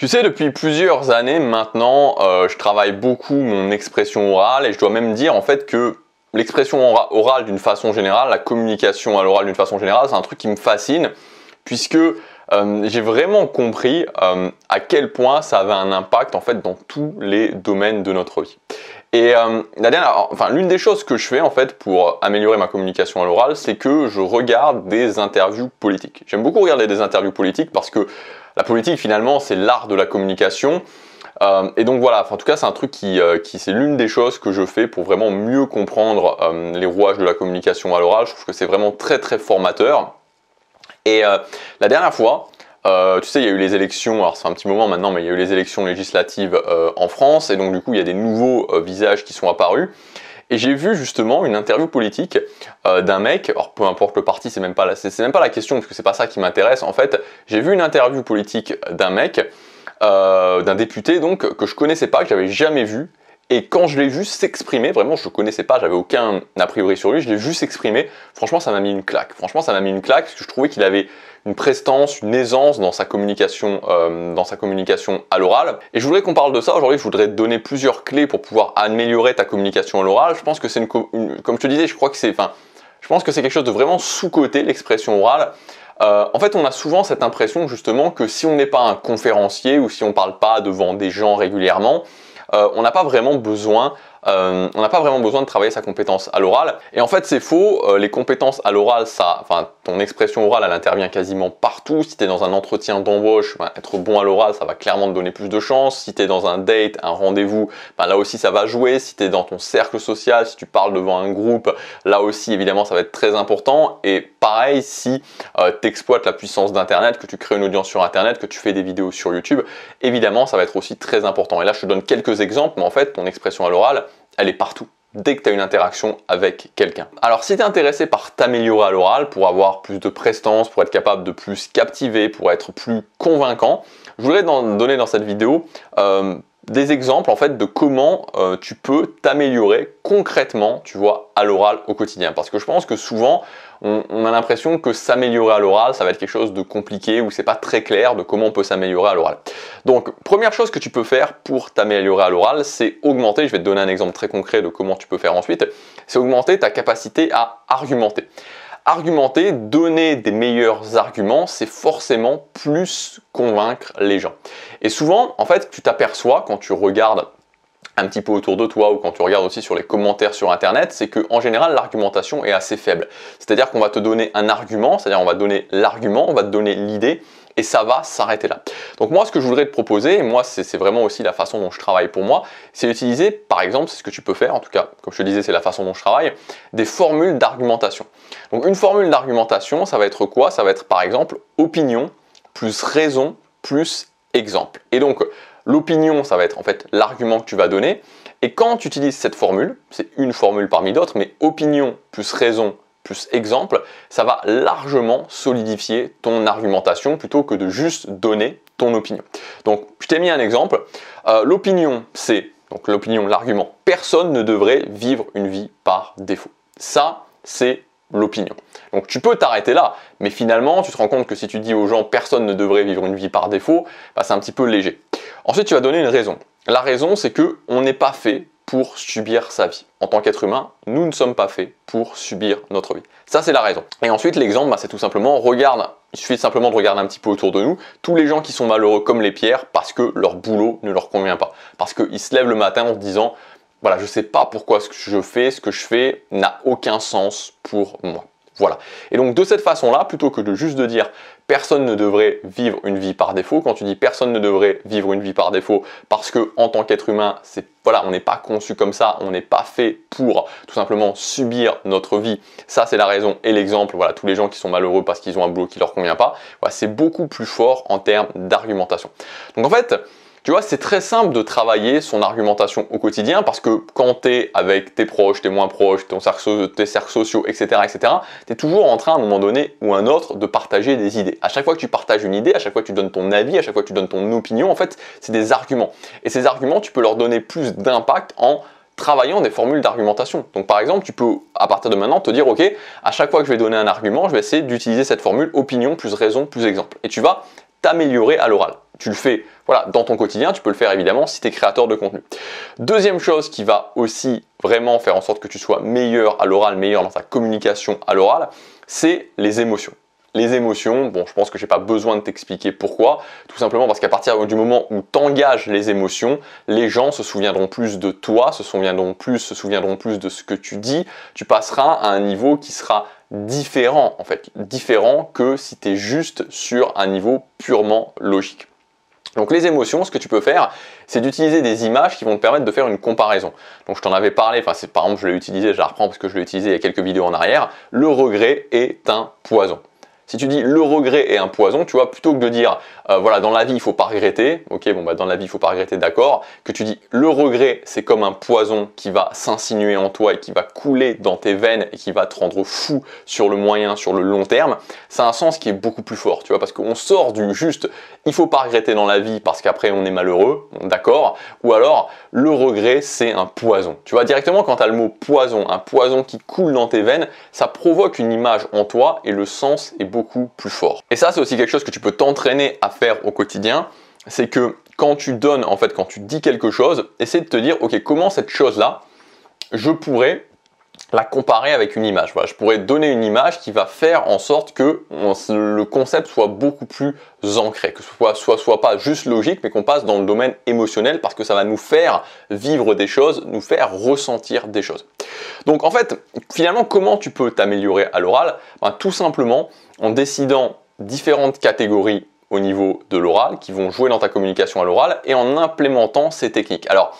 Tu sais, depuis plusieurs années maintenant, je travaille beaucoup mon expression orale et je dois même dire en fait que l'expression orale d'une façon générale, la communication à l'oral d'une façon générale, c'est un truc qui me fascine puisque j'ai vraiment compris à quel point ça avait un impact en fait dans tous les domaines de notre vie. Et l'une des choses que je fais en fait pour améliorer ma communication à l'oral, c'est que je regarde des interviews politiques. J'aime beaucoup regarder des interviews politiques parce que la politique finalement c'est l'art de la communication. Et donc voilà, en tout cas c'est un truc qui c'est l'une des choses que je fais pour vraiment mieux comprendre les rouages de la communication à l'oral. Je trouve que c'est vraiment très très formateur. Et la dernière fois, tu sais, il y a eu les élections, alors c'est un petit moment maintenant, mais il y a eu les élections législatives en France, et donc du coup il y a des nouveaux visages qui sont apparus. Et j'ai vu justement une interview politique d'un mec, alors peu importe le parti, c'est même pas la question, parce que c'est pas ça qui m'intéresse. En fait, j'ai vu une interview politique d'un mec, d'un député donc, que je connaissais pas, que j'avais jamais vu. Et quand je l'ai vu s'exprimer, vraiment je ne connaissais pas, j'avais aucun a priori sur lui, je l'ai vu s'exprimer, franchement ça m'a mis une claque. Franchement ça m'a mis une claque parce que je trouvais qu'il avait une prestance, une aisance dans sa communication à l'oral. Et je voudrais qu'on parle de ça aujourd'hui, je voudrais te donner plusieurs clés pour pouvoir améliorer ta communication à l'oral. Je pense que c'est comme je te disais, je pense que c'est quelque chose de vraiment sous-coté, l'expression orale. En fait, on a souvent cette impression justement que si on n'est pas un conférencier ou si on ne parle pas devant des gens régulièrement, on n'a pas vraiment besoin de travailler sa compétence à l'oral. Et en fait, c'est faux. Les compétences à l'oral, ton expression orale, elle intervient quasiment partout. Si tu es dans un entretien d'embauche, être bon à l'oral, ça va clairement te donner plus de chance. Si tu es dans un date, un rendez-vous, là aussi, ça va jouer. Si tu es dans ton cercle social, si tu parles devant un groupe, là aussi, évidemment, ça va être très important. Et pareil, si tu exploites la puissance d'Internet, que tu crées une audience sur Internet, que tu fais des vidéos sur YouTube, évidemment, ça va être aussi très important. Et là, je te donne quelques exemples, mais en fait, ton expression à l'oral, elle est partout, dès que tu as une interaction avec quelqu'un. Alors si tu es intéressé par t'améliorer à l'oral, pour avoir plus de prestance, pour être capable de plus captiver, pour être plus convaincant, je voudrais donner dans cette vidéo des exemples en fait de comment tu peux t'améliorer concrètement, tu vois, à l'oral au quotidien. Parce que je pense que souvent, on a l'impression que s'améliorer à l'oral, ça va être quelque chose de compliqué ou c'est pas très clair de comment on peut s'améliorer à l'oral. Donc, première chose que tu peux faire pour t'améliorer à l'oral, c'est augmenter, je vais te donner un exemple très concret de comment tu peux faire ensuite, c'est augmenter ta capacité à argumenter. Argumenter, donner des meilleurs arguments, c'est forcément plus convaincre les gens. Et souvent, en fait, tu t'aperçois quand tu regardes un petit peu autour de toi ou quand tu regardes aussi sur les commentaires sur Internet, c'est qu'en général, l'argumentation est assez faible. C'est-à-dire qu'on va te donner un argument, c'est-à-dire on va te donner l'argument, on va te donner l'idée, et ça va s'arrêter là. Donc moi, ce que je voudrais te proposer, et moi c'est vraiment aussi la façon dont je travaille pour moi, c'est d'utiliser, par exemple, c'est ce que tu peux faire, en tout cas, comme je te disais, c'est la façon dont je travaille, des formules d'argumentation. Donc une formule d'argumentation, ça va être quoi? Ça va être par exemple opinion plus raison plus exemple. Et donc l'opinion, ça va être en fait l'argument que tu vas donner. Et quand tu utilises cette formule, c'est une formule parmi d'autres, mais opinion plus raison plus exemple, ça va largement solidifier ton argumentation plutôt que de juste donner ton opinion. Donc, je t'ai mis un exemple. L'opinion, c'est, donc l'opinion, l'argument, personne ne devrait vivre une vie par défaut. Ça, c'est l'opinion. Donc tu peux t'arrêter là, mais finalement, tu te rends compte que si tu dis aux gens personne ne devrait vivre une vie par défaut, c'est un petit peu léger. Ensuite, tu vas donner une raison. La raison, c'est que on n'est pas fait pour subir sa vie. En tant qu'être humain, nous ne sommes pas faits pour subir notre vie. Ça, c'est la raison. Et ensuite, l'exemple, c'est tout simplement, il suffit simplement de regarder un petit peu autour de nous, tous les gens qui sont malheureux comme les pierres parce que leur boulot ne leur convient pas. Parce qu'ils se lèvent le matin en se disant, voilà, je ne sais pas pourquoi ce que je fais n'a aucun sens pour moi. Voilà. Et donc de cette façon-là, plutôt que de juste de dire personne ne devrait vivre une vie par défaut, quand tu dis personne ne devrait vivre une vie par défaut parce que en tant qu'être humain, on n'est pas conçu comme ça, on n'est pas fait pour tout simplement subir notre vie. Ça c'est la raison et l'exemple, voilà, tous les gens qui sont malheureux parce qu'ils ont un boulot qui leur convient pas, voilà, c'est beaucoup plus fort en termes d'argumentation. Donc en fait, tu vois, c'est très simple de travailler son argumentation au quotidien parce que quand tu es avec tes proches, tes moins proches, tes cercles sociaux, etc., tu es toujours en train, à un moment donné ou un autre, de partager des idées. À chaque fois que tu partages une idée, à chaque fois que tu donnes ton avis, à chaque fois que tu donnes ton opinion, en fait, c'est des arguments. Et ces arguments, tu peux leur donner plus d'impact en travaillant des formules d'argumentation. Donc par exemple, tu peux à partir de maintenant te dire, ok, à chaque fois que je vais donner un argument, je vais essayer d'utiliser cette formule opinion plus raison plus exemple. Et tu vas t'améliorer à l'oral. tu le fais voilà, dans ton quotidien, tu peux le faire évidemment si tu es créateur de contenu. Deuxième chose qui va aussi vraiment faire en sorte que tu sois meilleur à l'oral, meilleur dans ta communication à l'oral, c'est les émotions. Les émotions, bon, je pense que je n'ai pas besoin de t'expliquer pourquoi, tout simplement parce qu'à partir du moment où tu engages les émotions, les gens se souviendront plus de toi, se souviendront plus de ce que tu dis, tu passeras à un niveau qui sera différent, en fait, différent que si tu es juste sur un niveau purement logique. Donc les émotions, ce que tu peux faire, c'est d'utiliser des images qui vont te permettre de faire une comparaison. Donc je t'en avais parlé, par exemple je l'ai utilisé, je la reprends parce que je l'ai utilisé il y a quelques vidéos en arrière, le regret est un poison. Si tu dis le regret est un poison, tu vois, plutôt que de dire voilà, dans la vie il faut pas regretter, ok, bon bah dans la vie il faut pas regretter, d'accord, que tu dis le regret c'est comme un poison qui va s'insinuer en toi et qui va couler dans tes veines et qui va te rendre fou sur le moyen, sur le long terme, c'est un sens qui est beaucoup plus fort, tu vois, parce qu'on sort du juste il faut pas regretter dans la vie parce qu'après on est malheureux, d'accord, ou alors le regret c'est un poison. Tu vois, directement quand tu as le mot poison, un poison qui coule dans tes veines, ça provoque une image en toi et le sens est beaucoup plus fort. Et ça c'est aussi quelque chose que tu peux t'entraîner à faire au quotidien, c'est que quand tu donnes, en fait quand tu dis quelque chose, essaie de te dire ok comment cette chose là je pourrais la comparer avec une image. Voilà, je pourrais donner une image qui va faire en sorte que le concept soit beaucoup plus ancré, que ce soit pas juste logique, mais qu'on passe dans le domaine émotionnel parce que ça va nous faire vivre des choses, nous faire ressentir des choses. Donc en fait, finalement, comment tu peux t'améliorer à l'oral? Tout simplement en décidant différentes catégories au niveau de l'oral qui vont jouer dans ta communication à l'oral et en implémentant ces techniques. Alors,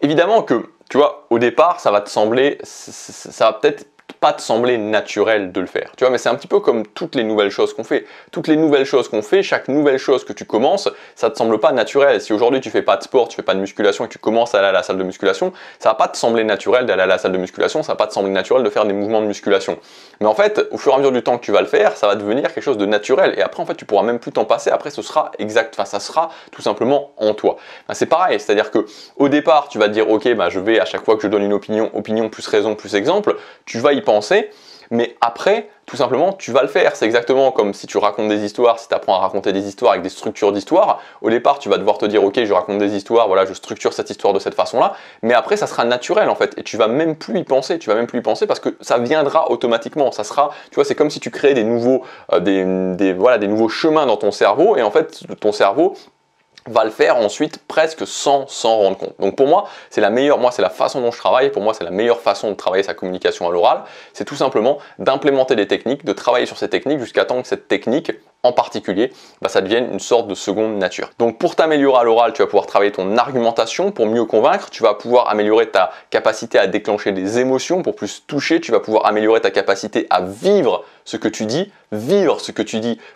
évidemment que tu vois, au départ, ça va peut-être pas te sembler naturel de le faire. Tu vois, mais c'est un petit peu comme toutes les nouvelles choses qu'on fait. Toutes les nouvelles choses qu'on fait, chaque nouvelle chose que tu commences, ça te semble pas naturel. Si aujourd'hui tu fais pas de sport, tu fais pas de musculation et que tu commences à aller à la salle de musculation, ça va pas te sembler naturel d'aller à la salle de musculation, ça va pas te sembler naturel de faire des mouvements de musculation. Mais en fait, au fur et à mesure du temps que tu vas le faire, ça va devenir quelque chose de naturel. Et après, en fait, tu pourras même plus t'en passer. Après, ce sera exact. Enfin, ça sera tout simplement en toi. C'est pareil. C'est-à-dire que au départ, tu vas te dire, ok, je vais à chaque fois que je donne une opinion plus raison plus exemple, tu vas y penser, mais après, tout simplement, tu vas le faire. C'est exactement comme si tu racontes des histoires, si tu apprends à raconter des histoires avec des structures d'histoire. Au départ, tu vas devoir te dire, ok, je raconte des histoires, voilà, je structure cette histoire de cette façon-là, mais après, ça sera naturel en fait, et tu vas même plus y penser, parce que ça viendra automatiquement. Ça sera, tu vois, c'est comme si tu créais des nouveaux, des nouveaux chemins dans ton cerveau, et en fait, ton cerveau va le faire ensuite presque sans s'en rendre compte. Donc pour moi, c'est la façon dont je travaille, pour moi c'est la meilleure façon de travailler sa communication à l'oral, c'est tout simplement d'implémenter des techniques, de travailler sur ces techniques jusqu'à temps que cette technique en particulier, ça devienne une sorte de seconde nature. Donc pour t'améliorer à l'oral, tu vas pouvoir travailler ton argumentation pour mieux convaincre, tu vas pouvoir améliorer ta capacité à déclencher des émotions pour plus toucher, tu vas pouvoir améliorer ta capacité à vivre ce que tu dis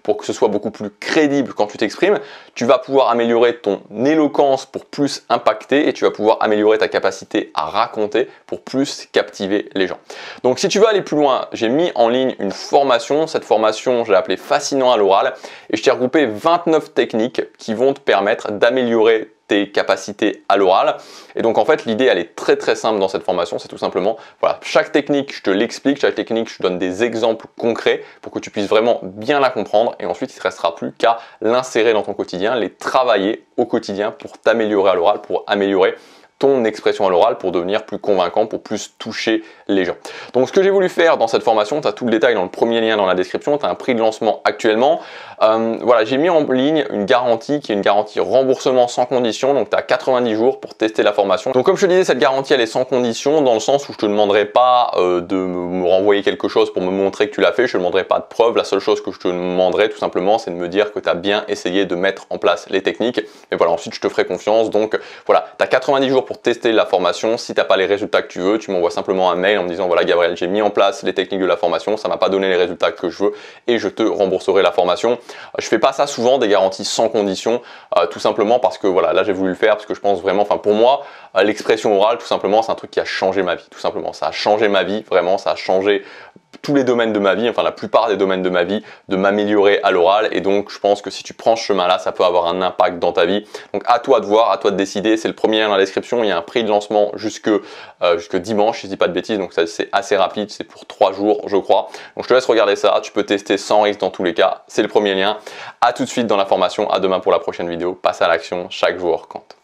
pour que ce soit beaucoup plus crédible quand tu t'exprimes, tu vas pouvoir améliorer ton éloquence pour plus impacter et tu vas pouvoir améliorer ta capacité à raconter pour plus captiver les gens. Donc si tu veux aller plus loin, j'ai mis en ligne une formation, cette formation je l'ai appelée Fascinant à l'oral et je t'ai regroupé 29 techniques qui vont te permettre d'améliorer tes capacités à l'oral. Et donc en fait l'idée elle est très très simple dans cette formation, c'est tout simplement voilà, chaque technique je te l'explique, chaque technique je te donne des exemples concrets pour que tu puisses vraiment bien la comprendre et ensuite il ne te restera plus qu'à l'insérer dans ton quotidien, les travailler au quotidien pour t'améliorer à l'oral, pour améliorer ton expression à l'oral, pour devenir plus convaincant, pour plus toucher les gens. Donc ce que j'ai voulu faire dans cette formation, tu as tout le détail dans le premier lien dans la description, tu as un prix de lancement actuellement. Voilà, j'ai mis en ligne une garantie qui est une garantie remboursement sans condition, donc tu as 90 jours pour tester la formation. Donc comme je te disais, cette garantie elle est sans condition dans le sens où je te demanderai pas de me renvoyer quelque chose pour me montrer que tu l'as fait, je ne te demanderai pas de preuve, la seule chose que je te demanderai tout simplement c'est de me dire que tu as bien essayé de mettre en place les techniques et voilà, ensuite je te ferai confiance. Donc voilà, tu as 90 jours pour tester la formation, si tu n'as pas les résultats que tu veux, tu m'envoies simplement un mail en me disant voilà Gabriel, j'ai mis en place les techniques de la formation, ça m'a pas donné les résultats que je veux et je te rembourserai la formation. Je fais pas ça souvent, des garanties sans condition, tout simplement parce que voilà, là j'ai voulu le faire parce que je pense vraiment, enfin pour moi, l'expression orale tout simplement c'est un truc qui a changé ma vie, tout simplement, ça a changé ma vie, vraiment, ça a changé tous les domaines de ma vie, enfin la plupart des domaines de ma vie, de m'améliorer à l'oral. Et donc je pense que si tu prends ce chemin-là, ça peut avoir un impact dans ta vie. Donc à toi de voir, à toi de décider. C'est le premier lien dans la description. Il y a un prix de lancement jusque dimanche, si je dis pas de bêtises. Donc ça c'est assez rapide, c'est pour 3 jours je crois. Donc je te laisse regarder ça. Tu peux tester sans risque dans tous les cas. C'est le premier lien. À tout de suite dans la formation. À demain pour la prochaine vidéo. Passe à l'action. Chaque jour compte.